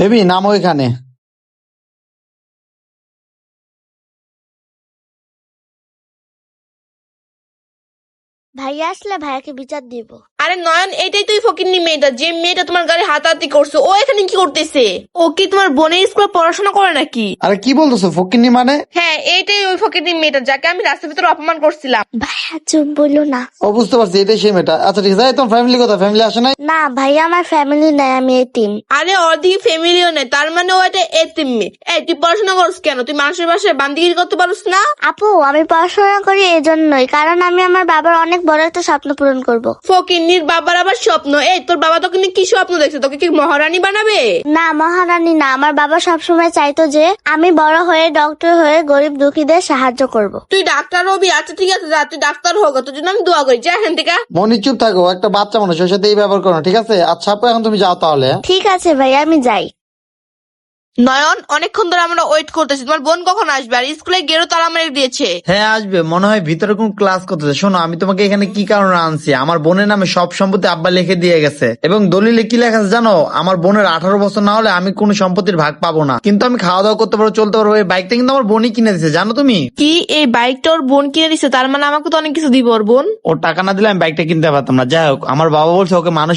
Baby নামো এখানে। ভাইয়া আসলে ভাইয়াকে বিচার দিব। আরে নয়ন, এটাই তুই ফকিন্নি মেয়েটা, যে মেয়েটা তোমার গাড়ি হাতাহাতি করছো, ও এখানে কি করতেছে? ও কি তোমার বোনের স্কুলে পড়াশোনা করে নাকি? আরে কি বলতেছো ফকিন্নি মানে? হ্যাঁ, এইটাই ওই ফকিন্নি মেয়েটা যাকে আমি রাস্তার ভিতরে অপমান করছিলাম। ভাইয়া চুপ বললো না। ও বুঝতে পারছি, এটাই সেই মেয়েটা। আচ্ছা ঠিক আছে, এই তোমার ফ্যামিলি কথা, ফ্যামিলি আসে নাই? না ভাইয়া আমার ফ্যামিলি নাই, আমি এতিম। আরে ওর দিকে ফ্যামিলিও নেই, তার মানে ও একটা এতিম মেয়ে। এই তুই পড়াশোনা করছ কেন? তুই মানুষের বাসায় বান্দিগিরি করতে পারছ না? আপু আমি পড়াশোনা করি এজন্যই, কারণ আমি আমার বাবার অনেক বড় একটা স্বপ্ন পূরণ করব। ফকিন্নির বাবার আবার স্বপ্ন? এই তোর বাবা তোকে নিয়ে কি স্বপ্ন দেখছে? তোকে কি মহারানী বানাবে? না মহারানী না, আমার বাবা সবসময় চাইতো যে আমি বড় হয়ে ডক্টর হয়ে গরিব দুঃখীদের সাহায্য করব। তুই ডাক্তার হবি? আচ্ছা ঠিক আছে, যা তুই ডাক্তার হোক, তোর জন্য আমি দোয়া করি। যা এখান থেকে। মনি চুপ থাকো, একটা বাচ্চা মানুষ, ওর সাথে এই ব্যবহার করো না, ঠিক আছে? আচ্ছা আপু এখন তুমি যাও তাহলে। ঠিক আছে ভাইয়া, আমি যাই। নয়ন, অনেকক্ষণ ধরে আমরা ওয়েট করতেছি, তোমার বোন কখন আসবে? আর স্কুলে গেরো তারা মেরে দিয়েছে। হ্যাঁ আসবে, মনে হয় ভিতরে কোন ক্লাস করতেছে। শোনো, আমি তোমাকে এখানে কি কারণে আনছি, আমার বোনের নামে সব সম্পত্তি আব্বা লিখে দিয়ে গেছে, এবং দলিলে কি লেখা আছে জানো? আমার বোনের 18 বছর না হলে আমি কোনো সম্পত্তির ভাগ পাবো না, কিন্তু আমি খাওয়া দাওয়া করতে পারবো, চলতে পারবো। এই বাইকটা কিন্তু আমার বোনই কিনে দিছে, জানো তুমি? কি, এই বাইকটা ওর বোন কিনে দিছে? তার মানে আমাকে তো অনেক কিছু দিব ওর বোন। ওর টাকা না দিলে আমি বাইকটা কিনতে পারতাম না। যাই হোক, আমার বাবা বলছে ওকে মানুষ